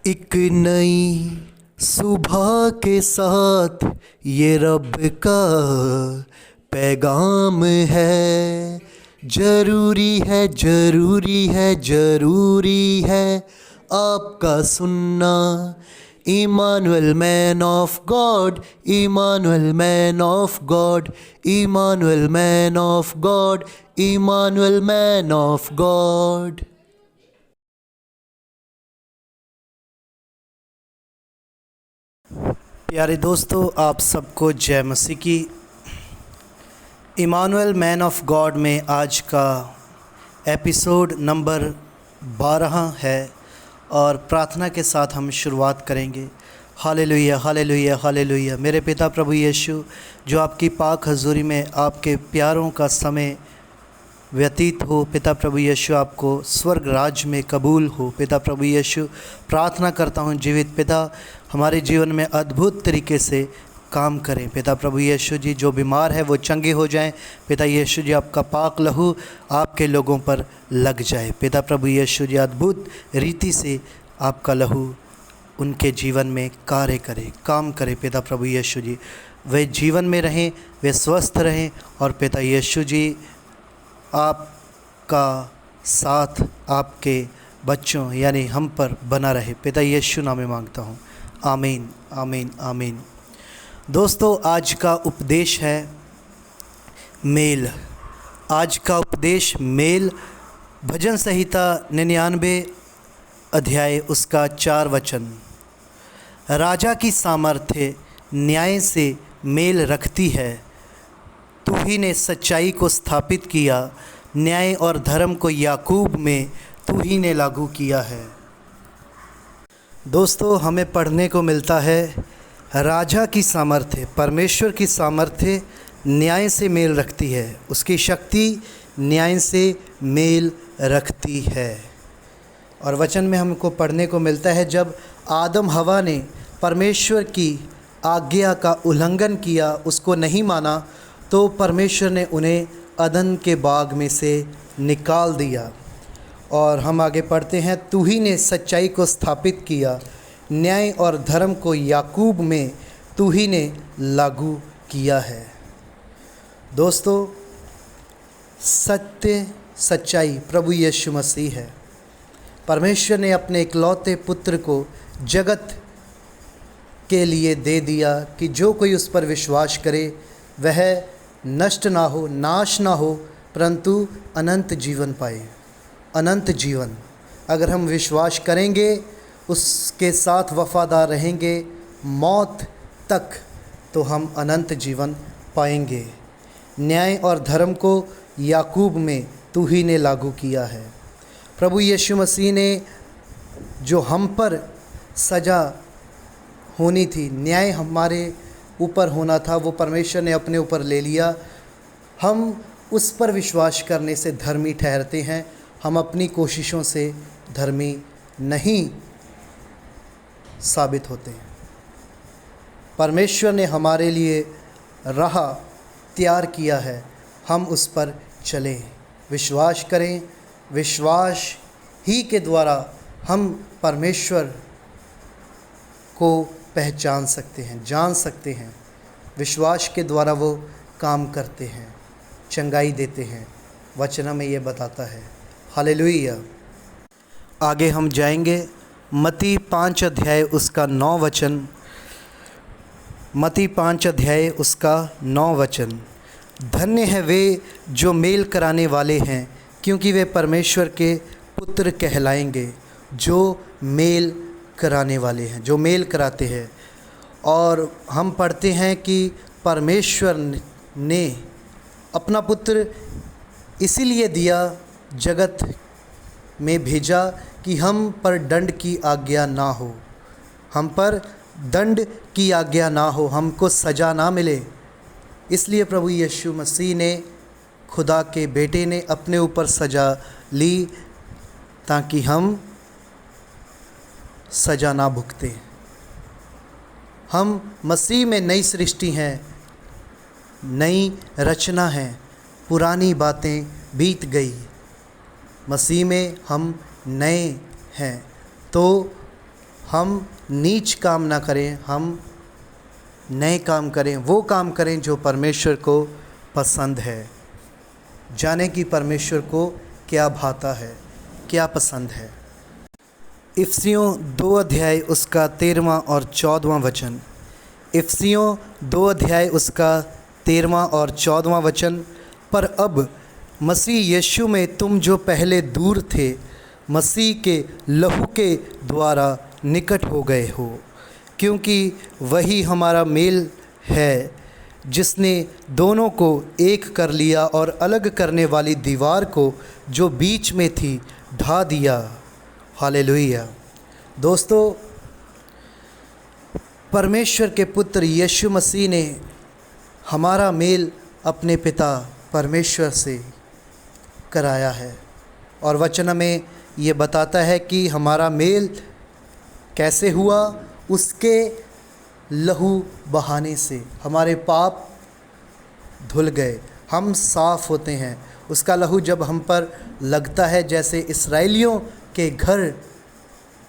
एक नई सुबह के साथ ये रब का पैगाम है। ज़रूरी है, ज़रूरी है, ज़रूरी है आपका सुनना। Emmanuel man of God, Emmanuel man of God, Emmanuel man of God, Emmanuel man of God. प्यारे दोस्तों, आप सबको जय मसीह की। इमानुएल मैन ऑफ गॉड में आज का एपिसोड नंबर 12 है और प्रार्थना के साथ हम शुरुआत करेंगे। Hallelujah, hallelujah, hallelujah. मेरे पिता प्रभु यीशु, जो आपकी पाक हजूरी में आपके प्यारों का समय व्यतीत हो, पिता प्रभु यीशु आपको स्वर्ग राज्य में कबूल हो। पिता प्रभु यीशु, प्रार्थना करता हूँ जीवित पिता हमारे जीवन में अद्भुत तरीके से काम करें। पिता प्रभु यीशु जी, जो बीमार है वो चंगे हो जाएं। पिता यीशु जी, आपका पाक लहू आपके लोगों पर लग जाए। पिता प्रभु यीशु जी, अद्भुत रीति से आपका लहू उनके जीवन में कार्य करे, काम करे। पिता प्रभु यीशु जी, वे जीवन में रहें, वे स्वस्थ रहें और पिता यीशु जी, आपका साथ आपके बच्चों यानी हम पर बना रहे। पिता यीशु नाम में मांगता हूँ, आमीन, आमीन, आमीन। दोस्तों, आज का उपदेश है मेल। आज का उपदेश मेल, भजन संहिता 99 अध्याय उसका 4 वचन। राजा की सामर्थ्य न्याय से मेल रखती है। तू ही ने सच्चाई को स्थापित किया, न्याय और धर्म को याकूब में तू ही ने लागू किया है। दोस्तों, हमें पढ़ने को मिलता है राजा की सामर्थ्य, परमेश्वर की सामर्थ्य न्याय से मेल रखती है। उसकी शक्ति न्याय से मेल रखती है। और वचन में हमको पढ़ने को मिलता है, जब आदम हवा ने परमेश्वर की आज्ञा का उल्लंघन किया, उसको नहीं माना, तो परमेश्वर ने उन्हें अदन के बाग में से निकाल दिया। और हम आगे पढ़ते हैं, तू ही ने सच्चाई को स्थापित किया, न्याय और धर्म को याकूब में तू ही ने लागू किया है। दोस्तों, सत्य सच्चाई प्रभु यीशु मसीह है। परमेश्वर ने अपने इकलौते पुत्र को जगत के लिए दे दिया कि जो कोई उस पर विश्वास करे वह नष्ट ना हो, नाश ना हो, परंतु अनंत जीवन पाए। अनंत जीवन, अगर हम विश्वास करेंगे, उसके साथ वफादार रहेंगे मौत तक, तो हम अनंत जीवन पाएंगे। न्याय और धर्म को याकूब में तू ही ने लागू किया है। प्रभु यीशु मसीह ने जो हम पर सज़ा होनी थी, न्याय हमारे ऊपर होना था, वो परमेश्वर ने अपने ऊपर ले लिया। हम उस पर विश्वास करने से धर्मी ठहरते हैं। हम अपनी कोशिशों से धर्मी नहीं साबित होते हैं। परमेश्वर ने हमारे लिए राह तैयार किया है, हम उस पर चलें, विश्वास करें। विश्वास ही के द्वारा हम परमेश्वर को पहचान सकते हैं, जान सकते हैं। विश्वास के द्वारा वो काम करते हैं, चंगाई देते हैं। वचन में ये बताता है। हालेलुया। आगे हम जाएंगे, मत्ती 5 अध्याय उसका 9 वचन। मत्ती 5 अध्याय उसका 9 वचन। धन्य है वे जो मेल कराने वाले हैं, क्योंकि वे परमेश्वर के पुत्र कहलाएंगे। जो मेल कराने वाले हैं, जो मेल कराते हैं। और हम पढ़ते हैं कि परमेश्वर ने अपना पुत्र इसीलिए दिया, जगत में भेजा कि हम पर दंड की आज्ञा ना हो, हम पर दंड की आज्ञा ना हो, हमको सज़ा ना मिले। इसलिए प्रभु यीशु मसीह ने, खुदा के बेटे ने अपने ऊपर सज़ा ली, ताकि हम सज़ा ना भुगते। हम मसीह में नई सृष्टि हैं, नई रचना है। पुरानी बातें बीत गई, मसीह में हम नए हैं। तो हम नीच काम ना करें, हम नए काम करें, वो काम करें जो परमेश्वर को पसंद है। जाने कि परमेश्वर को क्या भाता है, क्या पसंद है। इफिसियों 2 अध्याय उसका 13वां और 14वां वचन। इफिसियों 2 अध्याय उसका 13वां और 14वां वचन। पर अब मसीह यीशु में तुम जो पहले दूर थे, मसीह के लहू के द्वारा निकट हो गए हो, क्योंकि वही हमारा मेल है, जिसने दोनों को एक कर लिया और अलग करने वाली दीवार को जो बीच में थी ढा दिया। हालेलुया। दोस्तों, परमेश्वर के पुत्र यीशु मसीह ने हमारा मेल अपने पिता परमेश्वर से कराया है, और वचन में ये बताता है कि हमारा मेल कैसे हुआ। उसके लहू बहाने से हमारे पाप धुल गए, हम साफ़ होते हैं। उसका लहू जब हम पर लगता है, जैसे इस्राएलियों के घर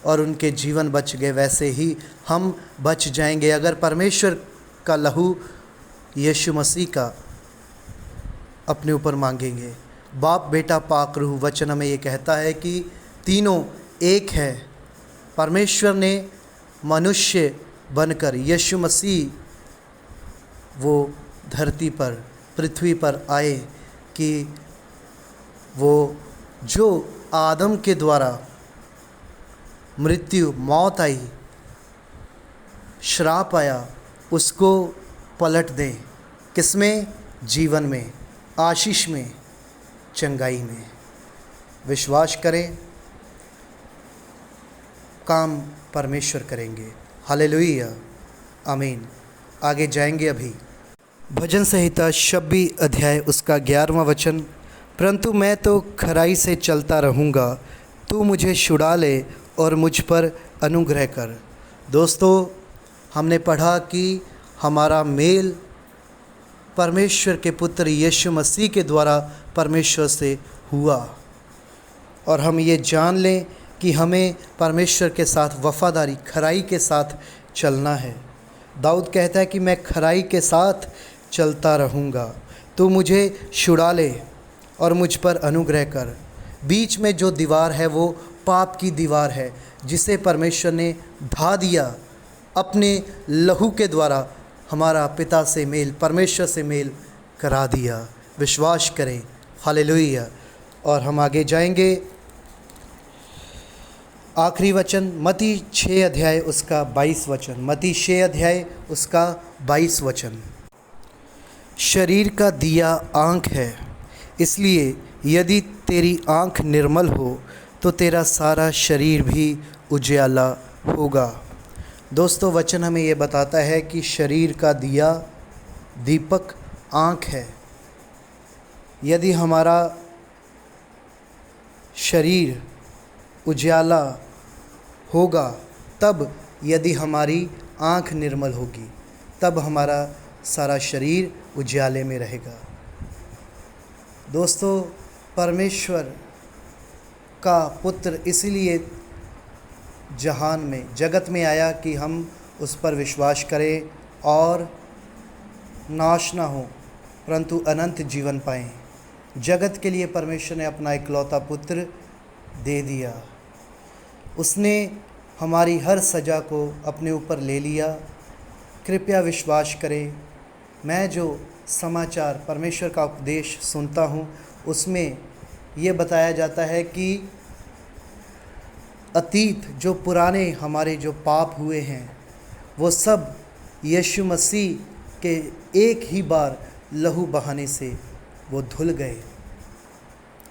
और उनके जीवन बच गए, वैसे ही हम बच जाएंगे अगर परमेश्वर का लहू यीशु मसीह का अपने ऊपर मांगेंगे। बाप, बेटा, पाक रूह वचन में ये कहता है कि तीनों एक है। परमेश्वर ने मनुष्य बनकर यीशु मसीह वो धरती पर, पृथ्वी पर आए कि वो जो आदम के द्वारा मृत्यु, मौत आई, श्राप आया, उसको पलट दें। किसमें? जीवन में, आशीष में, चंगाई में। विश्वास करें, काम परमेश्वर करेंगे। हालेलुया, आमीन। आगे जाएंगे अभी। भजन संहिता 26 अध्याय उसका 11वां वचन। परंतु मैं तो खराई से चलता रहूँगा, तू मुझे छुड़ा ले और मुझ पर अनुग्रह कर। दोस्तों, हमने पढ़ा कि हमारा मेल परमेश्वर के पुत्र यीशु मसीह के द्वारा परमेश्वर से हुआ, और हम ये जान लें कि हमें परमेश्वर के साथ वफ़ादारी, खराई के साथ चलना है। दाऊद कहता है कि मैं खराई के साथ चलता रहूँगा, तू मुझे छुड़ा ले और मुझ पर अनुग्रह कर। बीच में जो दीवार है वो पाप की दीवार है, जिसे परमेश्वर ने ढा दिया अपने लहू के द्वारा। हमारा पिता से मेल, परमेश्वर से मेल करा दिया। विश्वास करें। हालेलुया। और हम आगे जाएंगे। आखिरी वचन मत्ती 6 अध्याय उसका 22 वचन। मत्ती 6 अध्याय उसका 22 वचन। शरीर का दिया आँख है, इसलिए यदि तेरी आँख निर्मल हो तो तेरा सारा शरीर भी उजियाला होगा। दोस्तों, वचन हमें ये बताता है कि शरीर का दिया, दीपक आँख है। यदि हमारा शरीर उजाला होगा, तब यदि हमारी आँख निर्मल होगी, तब हमारा सारा शरीर उजाले में रहेगा। दोस्तों, परमेश्वर का पुत्र इसीलिए जहान में, जगत में आया कि हम उस पर विश्वास करें और नाश ना हो, परंतु अनंत जीवन पाएं। जगत के लिए परमेश्वर ने अपना इकलौता पुत्र दे दिया। उसने हमारी हर सज़ा को अपने ऊपर ले लिया। कृपया विश्वास करें। मैं जो समाचार, परमेश्वर का उपदेश सुनता हूँ, उसमें ये बताया जाता है कि अतीत जो पुराने हमारे जो पाप हुए हैं, वो सब यीशु मसीह के एक ही बार लहू बहाने से वो धुल गए,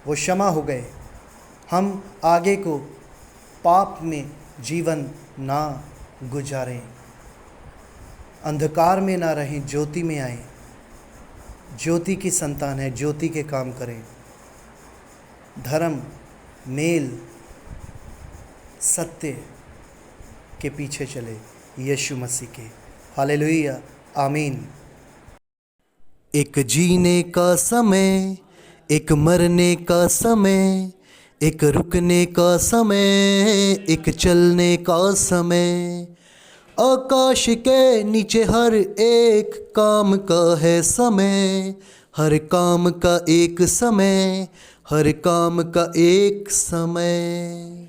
वो क्षमा हो गए। हम आगे को पाप में जीवन ना गुजारें, अंधकार में ना रहें, ज्योति में आएं। ज्योति की संतान है, ज्योति के काम करें। धर्म, मेल, सत्य के पीछे चले, यीशु मसीह के। हालेलुया, आमीन। एक जीने का समय, एक मरने का समय, एक रुकने का समय, एक चलने का समय, आकाश के नीचे हर एक काम का है समय, हर काम का एक समय, हर काम का एक समय।